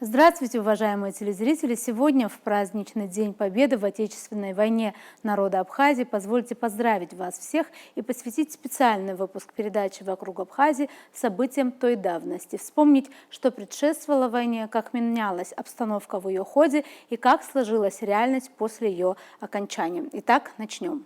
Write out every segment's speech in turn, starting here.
Здравствуйте, уважаемые телезрители! Сегодня, в праздничный День Победы в Отечественной войне народа Абхазии, позвольте поздравить вас всех и посвятить специальный выпуск передачи «Вокруг Абхазии» событиям той давности. Вспомнить, что предшествовало войне, как менялась обстановка в ее ходе и как сложилась реальность после ее окончания. Итак, начнем.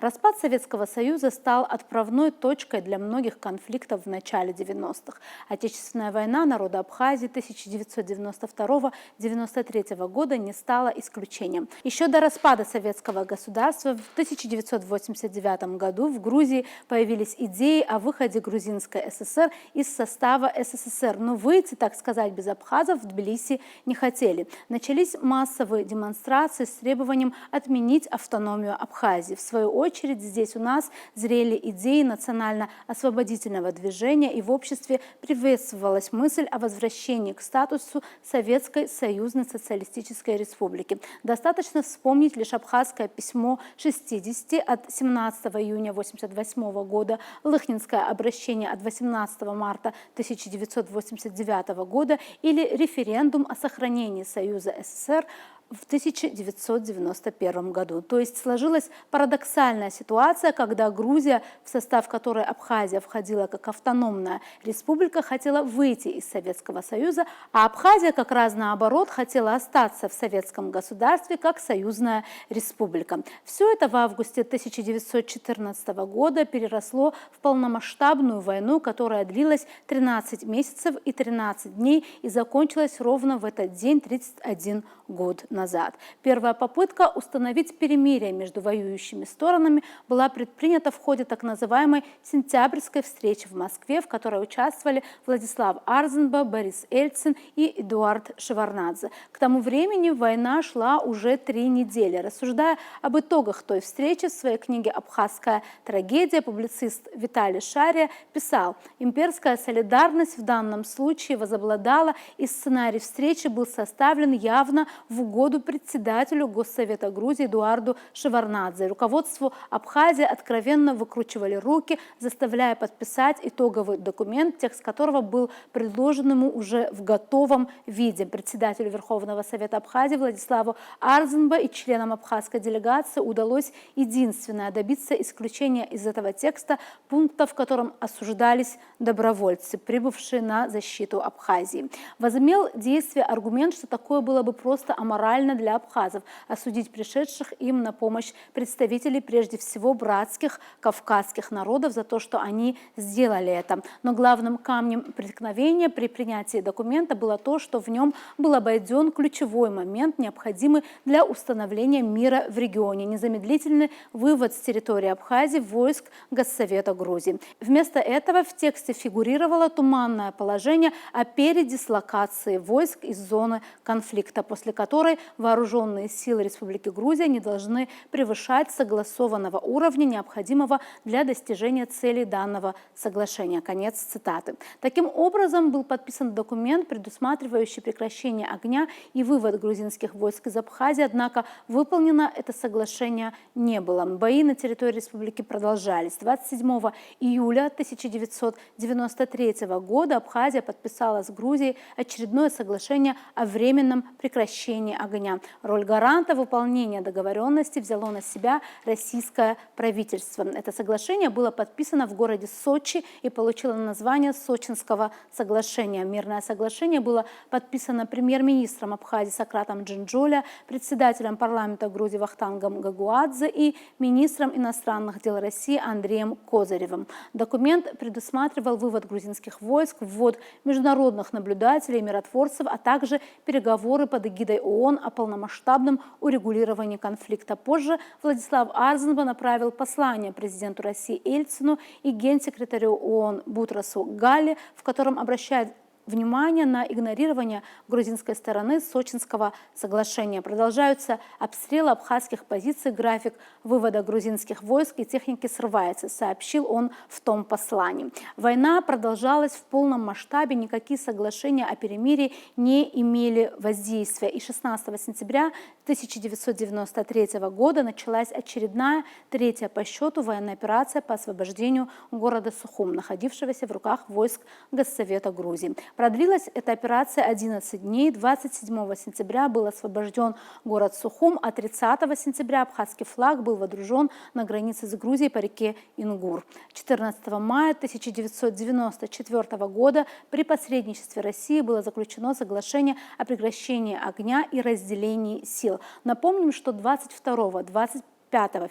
Распад Советского Союза стал отправной точкой для многих конфликтов в начале 90-х. Отечественная война народа Абхазии 1992-1993 года не стала исключением. Еще до распада советского государства в 1989 году в Грузии появились идеи о выходе Грузинской ССР из состава СССР, но выйти, так сказать, без абхазов в Тбилиси не хотели. Начались массовые демонстрации с требованием отменить автономию Абхазии. В свою очередь, здесь у нас зрели идеи национально-освободительного движения, и в обществе приветствовалась мысль о возвращении к статусу Советской Союзной Социалистической Республики. Достаточно вспомнить лишь абхазское письмо 60 от 17 июня 1988 года, Лыхнинское обращение от 18 марта 1989 года или референдум о сохранении Союза СССР в 1991 году. То есть сложилась парадоксальная ситуация, когда Грузия, в состав которой Абхазия входила как автономная республика, хотела выйти из Советского Союза, а Абхазия как раз наоборот хотела остаться в советском государстве как союзная республика. Все это в августе 1914 года переросло в полномасштабную войну, которая длилась 13 месяцев и 13 дней и закончилась ровно в этот день 31 год назад. Первая попытка установить перемирие между воюющими сторонами была предпринята в ходе так называемой сентябрьской встречи в Москве, в которой участвовали Владислав Арзенба, Борис Ельцин и Эдуард Шеварднадзе. К тому времени война шла уже 3 недели. Рассуждая об итогах той встречи, в своей книге «Абхазская трагедия» публицист Виталий Шария писал: «Имперская солидарность в данном случае возобладала, и сценарий встречи был составлен явно в угоду председателю Госсовета Грузии Эдуарду Шеварднадзе. Руководству Абхазии откровенно выкручивали руки, заставляя подписать итоговый документ, текст которого был предложен ему уже в готовом виде. Председателю Верховного Совета Абхазии Владиславу Арзенба и членам абхазской делегации удалось единственное — добиться исключения из этого текста пункта, в котором осуждались добровольцы, прибывшие на защиту Абхазии. Возымел действие аргумент, что такое было бы просто аморально для абхазов — осудить пришедших им на помощь представителей прежде всего братских кавказских народов за то, что они сделали это. Но главным камнем преткновения при принятии документа было то, что в нем был обойден ключевой момент, необходимый для установления мира в регионе — незамедлительный вывод с территории Абхазии войск Госсовета Грузии. Вместо этого в тексте фигурировало туманное положение о передислокации войск из зоны конфликта, после которой вооруженные силы Республики Грузия не должны превышать согласованного уровня, необходимого для достижения целей данного соглашения». Конец цитаты. Таким образом, был подписан документ, предусматривающий прекращение огня и вывод грузинских войск из Абхазии, однако выполнено это соглашение не было. Бои на территории республики продолжались. 27 июля 1993 года Абхазия подписала с Грузией очередное соглашение о временном прекращении огня. Роль гаранта выполнения договоренности взяло на себя российское правительство. Это соглашение было подписано в городе Сочи и получило название Сочинского соглашения. Мирное соглашение было подписано премьер-министром Абхазии Сократом Джинджоля, председателем парламента Грузии Вахтангом Гагуадзе и министром иностранных дел России Андреем Козыревым. Документ предусматривал вывод грузинских войск, ввод международных наблюдателей и миротворцев, а также переговоры под эгидой ООН о полномасштабном урегулировании конфликта. Позже Владислав Арзенба направил послание президенту России Ельцину и генсекретарю ООН Бутрасу Галле, в котором обращает внимание на игнорирование грузинской стороны Сочинского соглашения. Продолжаются обстрелы абхазских позиций, график вывода грузинских войск и техники срывается, сообщил он в том послании. Война продолжалась в полном масштабе, никакие соглашения о перемирии не имели воздействия. И 16 сентября 1993 года началась очередная, третья по счету военная операция по освобождению города Сухум, находившегося в руках войск Госсовета Грузии. Продлилась эта операция 11 дней. 27 сентября был освобожден город Сухум, а 30 сентября абхазский флаг был водружен на границе с Грузией по реке Ингур. 14 мая 1994 года при посредничестве России было заключено соглашение о прекращении огня и разделении сил. Напомним, что 22-25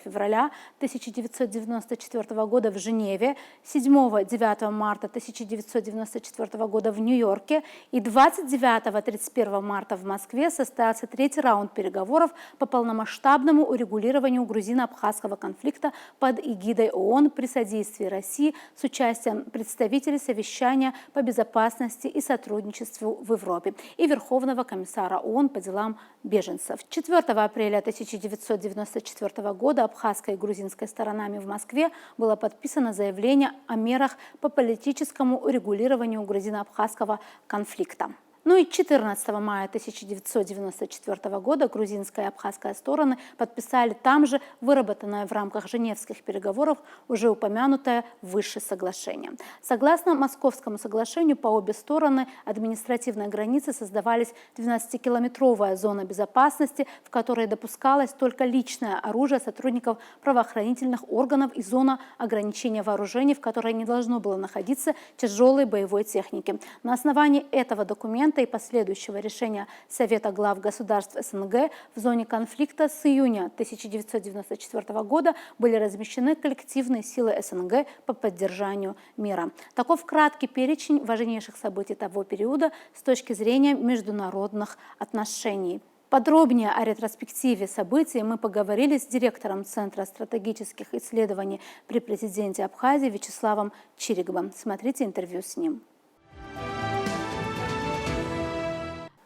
февраля 1994 года в Женеве, 7-9 марта 1994 года в Нью-Йорке и 29-31 марта в Москве состоялся третий раунд переговоров по полномасштабному урегулированию грузино-абхазского конфликта под эгидой ООН при содействии России с участием представителей совещания по безопасности и сотрудничеству в Европе и Верховного комиссара ООН по делам беженцев. 4 апреля 1994 года абхазской и грузинской сторонами в Москве было подписано заявление о мерах по политическому урегулированию грузино-абхазского конфликта. Ну и 14 мая 1994 года грузинская и абхазская стороны подписали там же выработанное в рамках женевских переговоров уже упомянутое выше соглашение. Согласно Московскому соглашению, по обе стороны административной границы создавались 12-километровая зона безопасности, в которой допускалось только личное оружие сотрудников правоохранительных органов и зона ограничения вооружений, в которой не должно было находиться тяжелой боевой техники. На основании этого документа и последующего решения Совета глав государств СНГ в зоне конфликта с июня 1994 года были размещены коллективные силы СНГ по поддержанию мира. Таков краткий перечень важнейших событий того периода с точки зрения международных отношений. Подробнее о ретроспективе событий мы поговорили с директором Центра стратегических исследований при президенте Абхазии Вячеславом Чирикбом. Смотрите интервью с ним.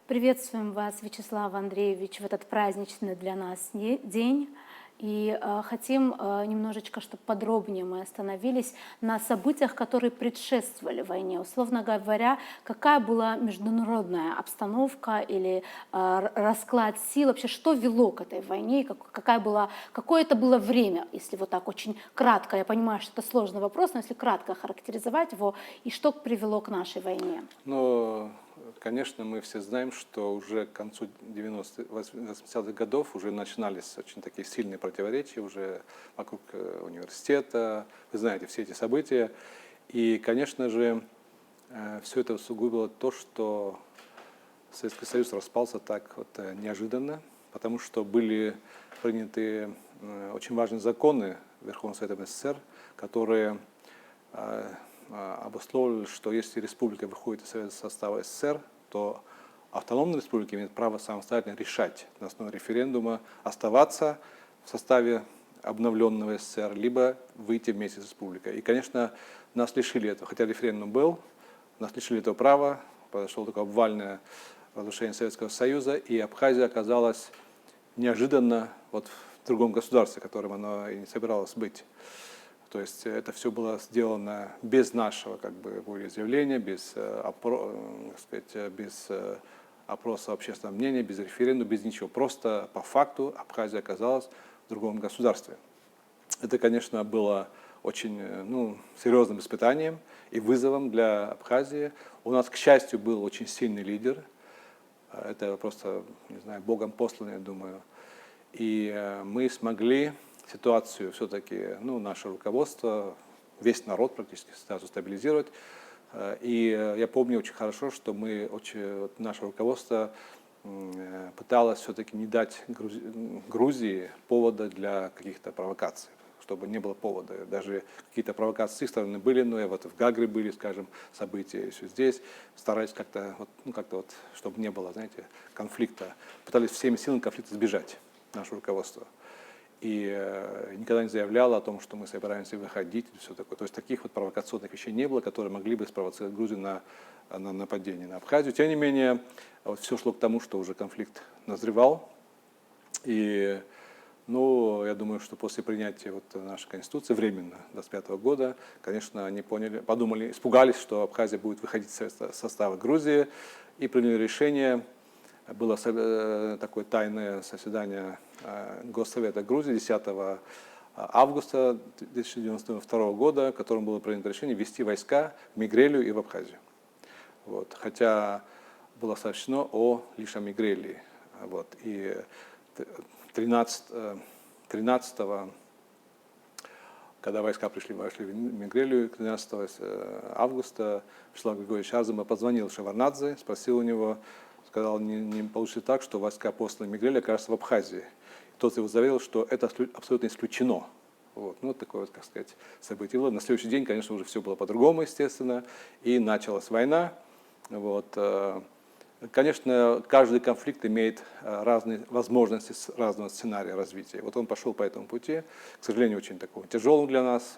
Приветствуем вас, Вячеслав Андреевич, в этот праздничный для нас день. И хотим немножечко, чтобы подробнее мы остановились на событиях, которые предшествовали войне. Условно говоря, какая была международная обстановка или расклад сил, вообще что вело к этой войне, какое это было время, если вот так очень кратко, я понимаю, что это сложный вопрос, но если кратко характеризовать его, и что привело к нашей войне? Конечно, мы все знаем, что уже к концу 80-х годов уже начинались очень такие сильные противоречия уже вокруг университета. Вы знаете все эти события. И, конечно же, все это усугубило то, что Советский Союз распался так вот неожиданно, потому что были приняты очень важные законы Верховного Совета СССР, которые обусловили, что если республика выходит из состава СССР, то автономные республики имеют право самостоятельно решать на основе референдума оставаться в составе обновленного СССР, либо выйти вместе с республикой. И, конечно, нас лишили этого, хотя референдум был, нас лишили этого права, произошло такое обвальное разрушение Советского Союза, и Абхазия оказалась неожиданно вот в другом государстве, которым она и не собиралась быть. То есть это все было сделано без нашего волеизъявления, без опроса общественного мнения, без референдума, без ничего. Просто по факту Абхазия оказалась в другом государстве. Это, конечно, было очень серьезным испытанием и вызовом для Абхазии. У нас, к счастью, был очень сильный лидер. Это просто, не знаю, Богом посланный, я думаю. И мы смогли ситуацию все-таки, наше руководство, весь народ практически сразу стабилизировать. И я помню очень хорошо, что наше руководство пыталось все-таки не дать Грузии повода для каких-то провокаций, чтобы не было повода. Даже какие-то провокации с их стороны были, но вот в Гагре были, скажем, события еще здесь. Старались как-то чтобы не было, знаете, конфликта. Пытались всеми силами конфликта избежать, наше руководство. и никогда не заявляла о том, что мы собираемся выходить и все такое. То есть таких вот провокационных вещей не было, которые могли бы спровоцировать Грузию на нападение на Абхазию. Тем не менее, вот все шло к тому, что уже конфликт назревал. И ну, я думаю, что после принятия вот нашей Конституции временно, 25 года, конечно, они подумали, испугались, что Абхазия будет выходить из состава Грузии, и приняли решение. Было такое тайное заседание Госсовета Грузии 10 августа 1992 года, в котором было принято решение ввести войска в Мигрелию и в Абхазию. Вот. Хотя было сообщено лишь о Мигрелии. Вот. И 13 когда войска вошли в Мигрелию, 13 августа Вячеслав Григорьевич Арзамба позвонил Шеварднадзе, спросил у него, сказал, не получится так, что войска посланы в Мигрелию окажутся в Абхазии. Тот его заверил, что это абсолютно исключено. Вот. Ну, такое, как сказать, событие. На следующий день, конечно, уже все было по-другому, естественно, и началась война. Вот. Конечно, каждый конфликт имеет разные возможности, разного сценария развития. Вот он пошел по этому пути, к сожалению, очень такому тяжелому для нас,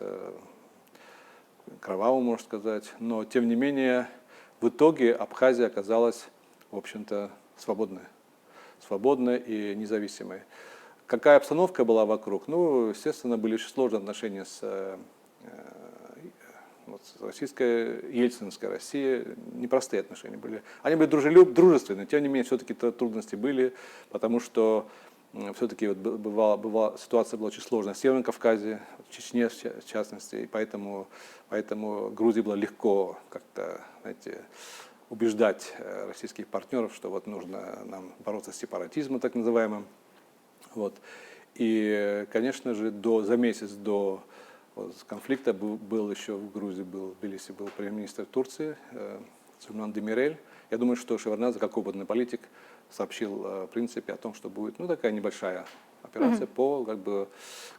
кровавому, можно сказать, но тем не менее в итоге Абхазия оказалась, в общем-то, свободной и независимой. Какая обстановка была вокруг? Ну, естественно, были очень сложные отношения с российской, ельцинской Россией, непростые отношения были. Они были дружественные, тем не менее, все-таки трудности были, потому что все-таки вот ситуация была очень сложная в Северном Кавказе, в Чечне в частности, и поэтому Грузии было легко как-то, знаете, убеждать российских партнеров, что вот нужно нам бороться с сепаратизмом так называемым. Вот. И, конечно же, за месяц до конфликта был еще в Грузии, в Тбилиси был премьер-министр Турции Сулейман Демирель. Я думаю, что Шеварднадзе, как опытный политик, сообщил в принципе о том, что будет такая небольшая операция по,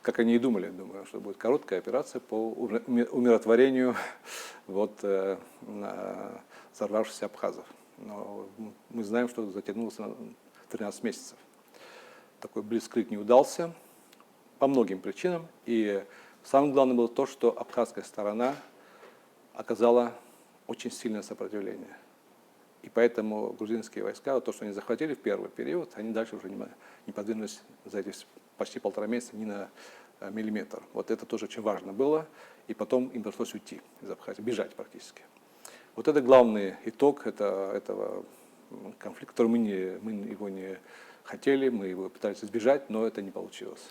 как они и думали, думаю, что будет короткая операция по умиротворению взорвавшихся абхазов. Но мы знаем, что затянулось на 13 месяцев. Такой блицкриг не удался по многим причинам. И самое главное было то, что абхазская сторона оказала очень сильное сопротивление. И поэтому грузинские войска, то, что они захватили в первый период, они дальше уже не подвинулись за эти почти 1,5 месяца ни на миллиметр. Вот это тоже очень важно было. И потом им пришлось уйти из Абхазии, бежать практически. Вот это главный итог этого конфликта, который мы его не хотели, мы его пытались избежать, но это не получилось.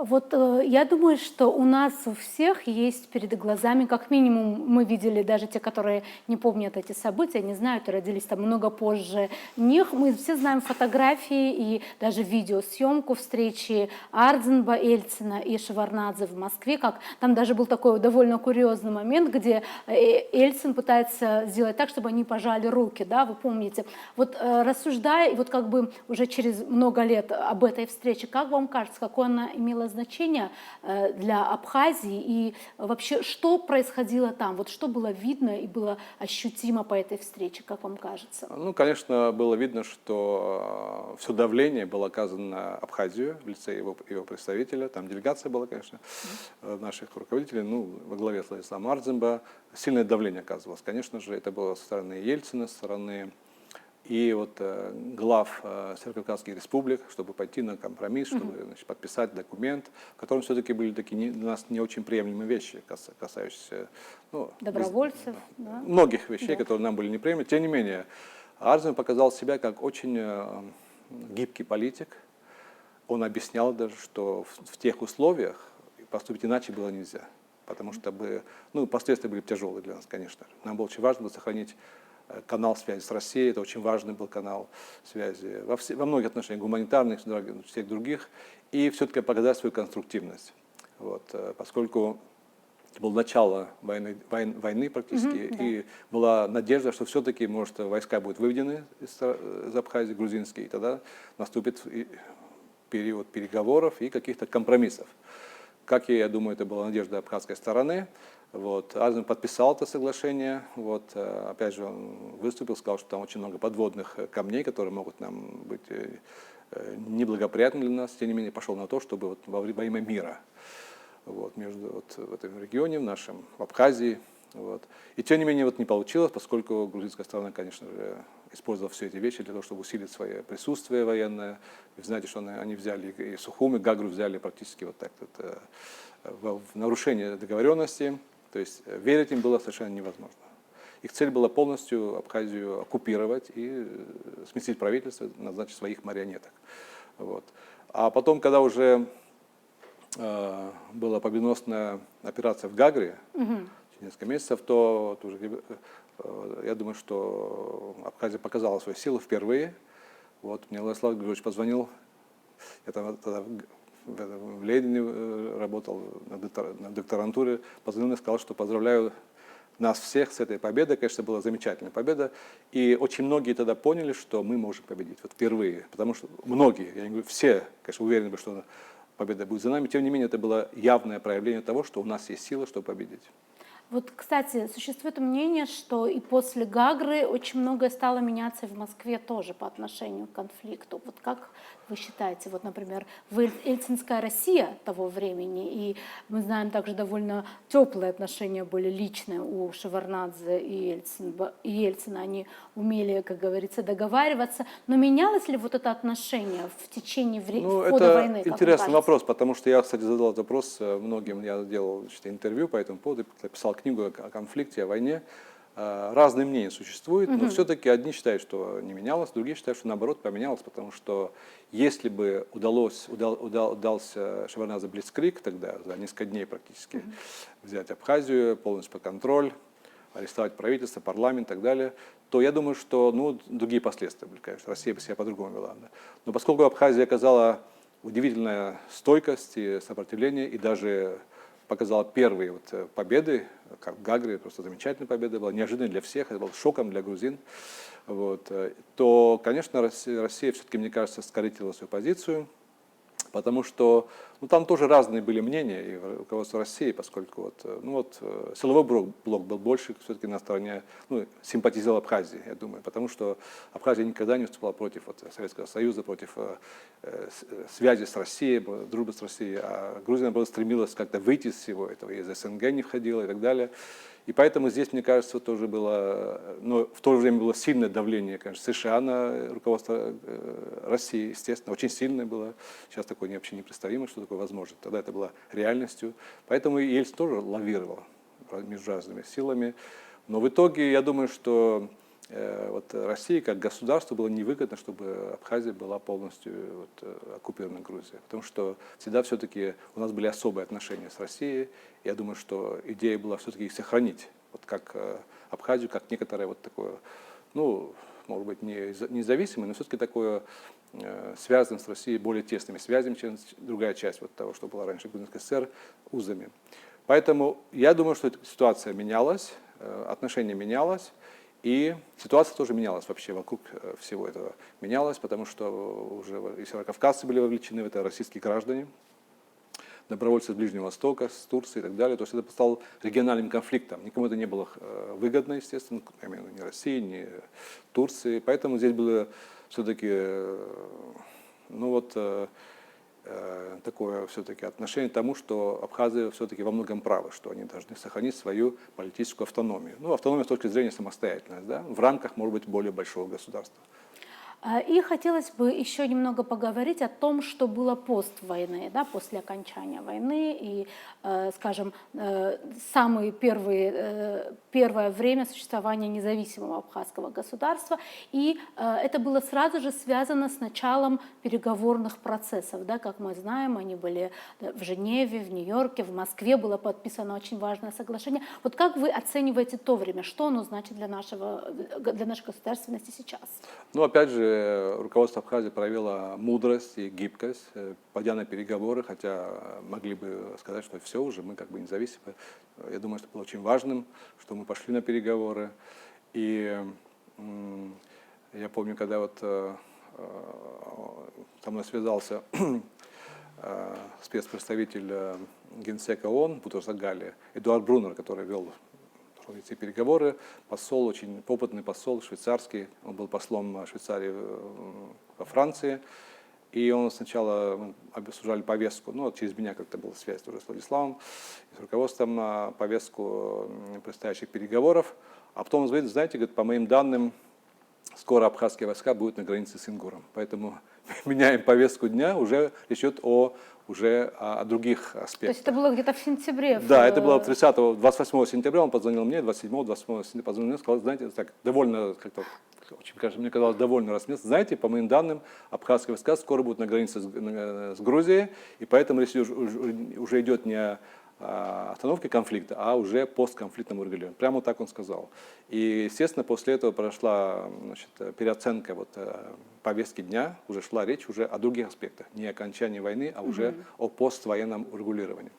Вот я думаю, что у нас у всех есть перед глазами, как минимум, мы видели, даже те, которые не помнят эти события, не знают и родились там много позже них, мы все знаем фотографии и даже видеосъемку встречи Арзамба, Ельцина и Шеварднадзе в Москве, как там даже был такой довольно курьезный момент, где Ельцин пытается сделать так, чтобы они пожали руки, да, вы помните. Вот рассуждая, и вот как бы уже через много лет об этой встрече, как вам кажется, какое она имела значение для Абхазии и вообще что происходило там, вот что было видно и было ощутимо по этой встрече, как вам кажется? Ну, конечно, было видно, что все давление было оказано на Абхазию в лице его представителя, там делегация была, конечно, наших руководителей, во главе с Владиславом Арзамба, сильное давление оказывалось. Конечно же, это было со стороны Ельцина, со стороны и глав Северокавказских республик, чтобы пойти на компромисс, чтобы подписать документ, в котором все-таки были такие для нас не очень приемлемые вещи, касающиеся добровольцев, многих вещей, которые нам были неприемлемы. Тем не менее, Арзамб показал себя как очень гибкий политик. Он объяснял даже, что в тех условиях поступить иначе было нельзя, потому что последствия были тяжелые для нас, конечно. Нам было очень важно сохранить канал связи с Россией, это очень важный был канал связи во многих отношениях, гуманитарных, всех других, и все-таки показать свою конструктивность. Поскольку было начало войны практически, и была надежда, что все-таки, может, войска будут выведены из Абхазии, грузинские, и тогда наступит период переговоров и каких-то компромиссов. Как я думаю, это была надежда абхазской стороны. Арзамб подписал это соглашение. Опять же, он выступил, сказал, что там очень много подводных камней, которые могут нам быть неблагоприятный для нас, тем не менее пошел на то, чтобы вот во имя мира вот, между вот, в этом регионе, в нашем, в Абхазии. Вот. И тем не менее вот не получилось, поскольку грузинская сторона, конечно же, использовала все эти вещи для того, чтобы усилить свое присутствие военное. Вы знаете, что они взяли и Сухум, и Гагру взяли практически вот так вот, в нарушение договоренности. То есть верить им было совершенно невозможно. Их цель была полностью Абхазию оккупировать и сместить правительство, назначить своих марионеток. Вот. А потом, когда уже была победоносная операция в Гагре, через несколько месяцев, то уже, я думаю, что Абхазия показала свою силу впервые. Вот, мне Владислав Григорьевич позвонил, я тогда в Лейдене работал на докторантуре, позвонил и сказал, что поздравляю нас всех с этой победой. Конечно, была замечательная победа. И очень многие тогда поняли, что мы можем победить. Вот впервые. Потому что многие, я не говорю, все, конечно, уверены, что победа будет за нами. Тем не менее, это было явное проявление того, что у нас есть сила, чтобы победить. Вот, кстати, существует мнение, что и после Гагры очень многое стало меняться в Москве тоже по отношению к конфликту. Вот как вы считаете, вот, например, Ельцинская Россия того времени, и мы знаем также довольно теплые отношения были личные у Шеварднадзе и Ельцина, они умели, как говорится, договариваться, но менялось ли вот это отношение в течение хода войны? Это интересный вопрос, потому что я, кстати, задал этот вопрос многим, я делал интервью по этому поводу, написал книгу о конфликте, о войне. Разные мнения существуют, но все-таки одни считают, что не менялось, другие считают, что наоборот поменялось, потому что если бы удался Шеварднадзе блицкриг тогда, за несколько дней практически, взять Абхазию полностью под контроль, арестовать правительство, парламент и так далее, то я думаю, что другие последствия были, конечно, Россия бы себя по-другому вела. Да. Но поскольку Абхазия оказала удивительную стойкость и сопротивление, и даже показала первые вот победы, как в Гагре, просто замечательная победа была, неожиданная для всех, это был шоком для грузин, вот, то, конечно, Россия все-таки, мне кажется, скорректировала свою позицию, потому что там тоже разные были мнения и руководство России, поскольку силовой блок был больше все-таки на стороне, симпатизировал Абхазии, я думаю, потому что Абхазия никогда не выступала против Советского Союза, против связи с Россией, дружбы с Россией, а Грузия, наоборот, стремилась как-то выйти из всего этого, из СНГ не входила и так далее. И поэтому здесь, мне кажется, тоже было, но в то же время было сильное давление, конечно, США на руководство России, естественно, очень сильное было. Сейчас такое вообще непредставимо, что такое возможно. Тогда это было реальностью. Поэтому Ельцин тоже лавировал между разными силами. Но в итоге, я думаю, что России как государству было невыгодно, чтобы Абхазия была полностью оккупирована Грузией. Потому что всегда все-таки у нас были особые отношения с Россией. Я думаю, что идея была все-таки их сохранить, вот как Абхазию, как некоторое вот такое, может быть, не независимое, но все-таки такое связанное с Россией более тесными связями, чем другая часть того, что была раньше Грузинской ССР, узами. Поэтому я думаю, что эта ситуация менялась, отношение менялось. И ситуация тоже менялась вообще вокруг всего этого. Менялась, потому что уже и северокавказцы были вовлечены в это, российские граждане, добровольцы с Ближнего Востока, с Турции и так далее. То есть это стало региональным конфликтом. Никому это не было выгодно, естественно, ни России, ни Турции. Поэтому здесь было все-таки, такое все-таки отношение к тому, что Абхазия все-таки во многом правы, что они должны сохранить свою политическую автономию. Автономия с точки зрения самостоятельности, да, в рамках, может быть, более большого государства. И хотелось бы еще немного поговорить о том, что было пост войны, да, после окончания войны и, скажем, первое время существования независимого абхазского государства. И это было сразу же связано с началом переговорных процессов. Да, как мы знаем, они были в Женеве, в Нью-Йорке, в Москве было подписано очень важное соглашение. Вот как вы оцениваете то время? Что оно значит для нашей государственности сейчас? Опять же, руководство Абхазии проявило мудрость и гибкость, пойдя на переговоры, хотя могли бы сказать, что все уже, мы как бы независимы. Я думаю, что было очень важным, что мы пошли на переговоры. И я помню, когда со мной связался спецпредставитель Генсека ООН Бутрос Галли, Эдуард Брунер, который вел эти переговоры, посол, очень опытный посол, швейцарский, он был послом Швейцарии во Франции, И он сначала мы обсуждали повестку, ну, через меня как-то была связь уже с Владиславом, с руководством, повестку предстоящих переговоров. А потом он говорит, знаете, говорит, по моим данным, скоро абхазские войска будут на границе с Ингуром. Поэтому меняем повестку дня, уже речь идет уже о других аспектах. То есть это было где-то в сентябре? Да, это было 28 сентября, он позвонил мне, 27-28 сентября позвонил мне, сказал, знаете, так, довольно, как-то, очень, кажется, мне казалось, довольно рассмеялся. Знаете, по моим данным, абхазские войска скоро будут на границе с Грузией, и поэтому речь уже идет не о остановке конфликта, а уже постконфликтном урегулировании. Прямо так он сказал. И, естественно, после этого прошла, значит, переоценка повестки дня, уже шла речь уже о других аспектах, не о окончании войны, а уже о поствоенном урегулировании.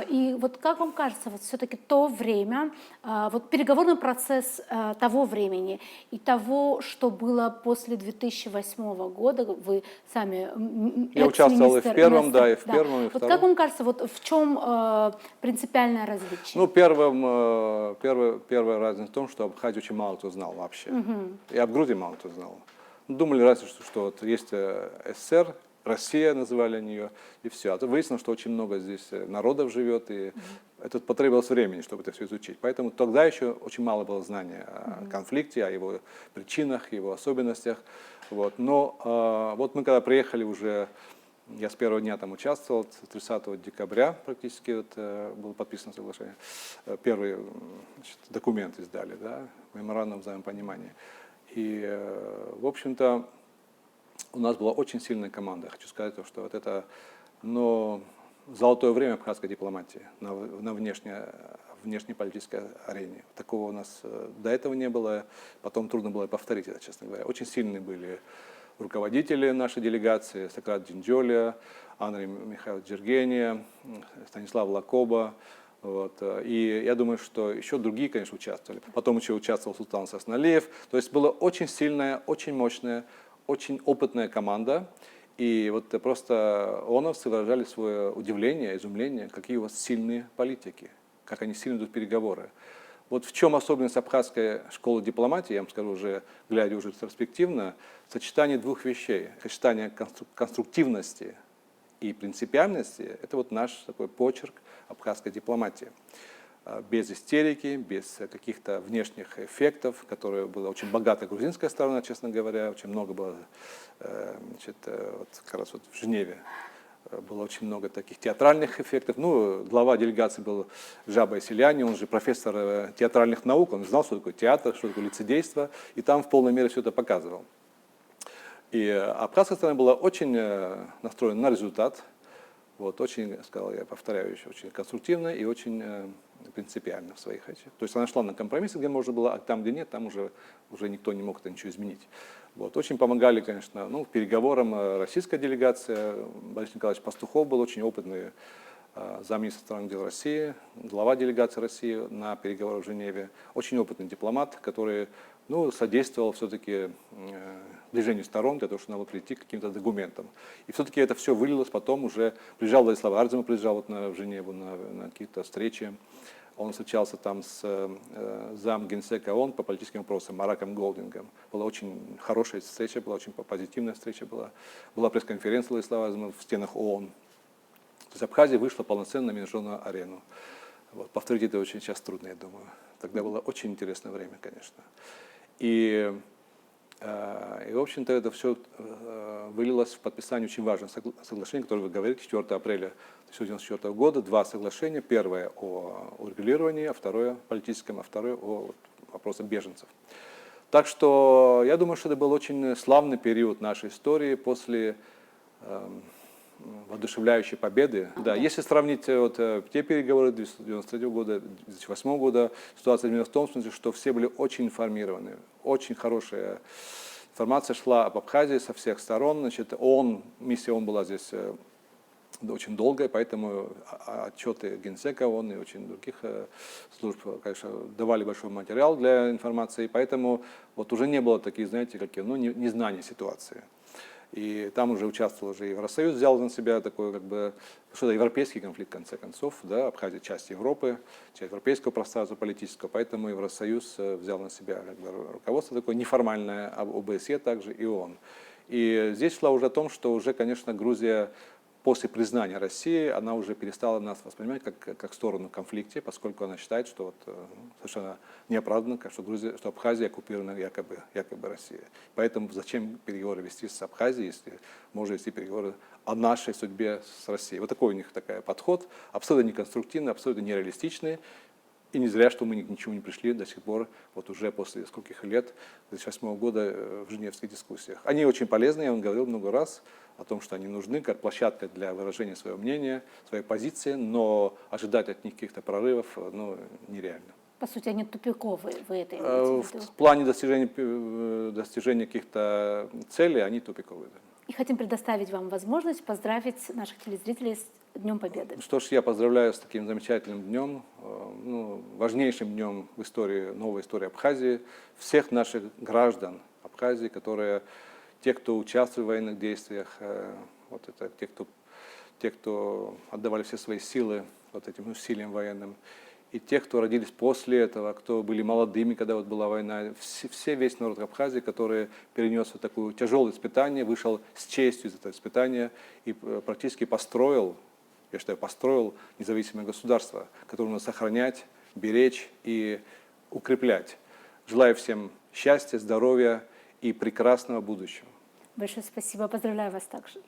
И вот как вам кажется, вот все-таки то время, вот переговорный процесс того времени и того, что было после 2008 года, вы сами Я участвовал и в первом, да, и в первом, и в вот втором. как вам кажется, вот в чем принципиальное различие? Ну, первая разница в том, что Абхазию очень мало кто знал вообще. И об Грузии мало кто знал. Думали разве что вот есть СССР, Россия называли нее, и все. А то выяснилось, что очень много здесь народов живет, и это потребовалось времени, чтобы это все изучить. Поэтому тогда еще очень мало было знания о конфликте, о его причинах, его особенностях. Вот. Но вот мы когда приехали уже, я с первого дня там участвовал, с 30 декабря практически было подписано соглашение. Первый, значит, документ издали, да, меморандум взаимопонимания. И, в общем-то, у нас была очень сильная команда. Хочу сказать, что вот это, но золотое время абхазской дипломатии на внешнеполитической арене. Такого у нас до этого не было, потом трудно было повторить это, честно говоря. Очень сильные были руководители нашей делегации, Сократ Джинджоля, Андрей Михайлович Джергения, Станислав Лакоба. Вот. И я думаю, что еще другие, конечно, участвовали. Потом еще участвовал Султан Сосналиев. То есть была очень сильная, очень мощная, очень опытная команда. И вот просто ООНовцы выражали свое удивление, изумление, какие у вас сильные политики, как они сильно идут переговоры. Вот в чем особенность абхазской школы дипломатии, я вам скажу уже, глядя уже ретроспективно, сочетание двух вещей. Сочетание конструктивности и принципиальности – это вот наш такой почерк абхазской дипломатии. Без истерики, без каких-то внешних эффектов, которые была очень богата грузинская сторона, честно говоря, очень много было, значит, вот как раз вот в Женеве было очень много таких театральных эффектов. Ну, глава делегации был Жаба Селяни, он же профессор театральных наук, он знал, что такое театр, что такое лицедейство, и там в полной мере все это показывал. И абхазская сторона была очень настроена на результат, вот, очень, сказал я, повторяю еще, очень конструктивно и очень принципиально в своих речах. То есть она шла на компромиссы, где можно было, а там, где нет, там уже никто не мог это ничего изменить. Вот. Очень помогали, конечно, переговорам российская делегация. Борис Николаевич Пастухов был очень опытный замминистра иностранных дел России, глава делегации России на переговорах в Женеве. Очень опытный дипломат, который содействовал все-таки движению сторон для того, чтобы надо прийти к каким-то документам. И все-таки это все вылилось потом уже. Приезжал Владислав Ардзимов, приезжал в Женеву на какие-то встречи. Он встречался там с зам генсека ООН по политическим вопросам Мараком Голдингом. Была очень хорошая встреча, была очень позитивная встреча. Была пресс-конференция Владислава Ардзимова в стенах ООН. То есть Абхазия вышла полноценно на международную арену. Вот. Повторить это очень сейчас трудно, я думаю. Тогда было очень интересное время, конечно. И в общем-то, это все вылилось в подписание очень важного соглашения, которое вы говорите, 4 апреля 1994 года. Два соглашения. Первое о урегулировании, второе политическом, а второе о вопросах беженцев. Так что я думаю, что это был очень славный период нашей истории после воодушевляющей победы. Да, если сравнить те переговоры 1993 года, 2008 года, ситуация именно в том смысле, что все были очень информированы, очень хорошая информация шла об Абхазии со всех сторон. Значит, миссия ООН была здесь очень долгая, поэтому отчеты Генсека ООН и очень других служб, конечно, давали большой материал для информации, поэтому вот уже не было таких, знаете, незнания ситуации. И там уже участвовал уже Евросоюз, взял на себя такой, что это европейский конфликт, в конце концов, да, Абхазия часть Европы, часть европейского пространства политического, поэтому Евросоюз взял на себя руководство такое неформальное, ОБСЕ также и ООН. И здесь шла уже о том, что уже, конечно, Грузия после признания России, она уже перестала нас воспринимать как сторону в конфликте, поскольку она считает, что совершенно неоправданно, что Абхазия оккупирована якобы Россией. Поэтому зачем переговоры вести с Абхазией, если можно вести переговоры о нашей судьбе с Россией. Вот такой у них такой подход, абсолютно неконструктивный, абсолютно нереалистичный. И не зря, что мы ни к чему не пришли до сих пор, вот уже после скольких лет, 2008 года в женевских дискуссиях. Они очень полезны, я вам говорил много раз о том, что они нужны как площадка для выражения своего мнения, своей позиции, но ожидать от них каких-то прорывов нереально. По сути, они тупиковые, вы это имеете в виду? В плане достижения каких-то целей они тупиковые. Да. И хотим предоставить вам возможность поздравить наших телезрителей с Днем Победы. Что ж, я поздравляю с таким замечательным днем, важнейшим днем в истории, новой истории Абхазии, всех наших граждан Абхазии, те, кто участвует в военных действиях, те, кто отдавали все свои силы этим усилиям военным, и тех, кто родились после этого, кто были молодыми, когда была война, весь народ Абхазии, который перенес такое тяжелое испытание, вышел с честью из этого испытания и практически построил независимое государство, которое нужно сохранять, беречь и укреплять. Желаю всем счастья, здоровья и прекрасного будущего. Большое спасибо, поздравляю вас также.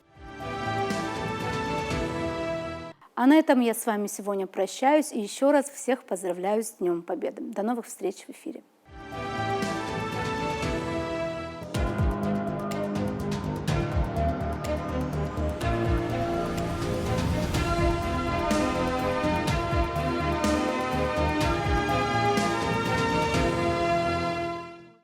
А на этом я с вами сегодня прощаюсь и еще раз всех поздравляю с Днем Победы. До новых встреч в эфире.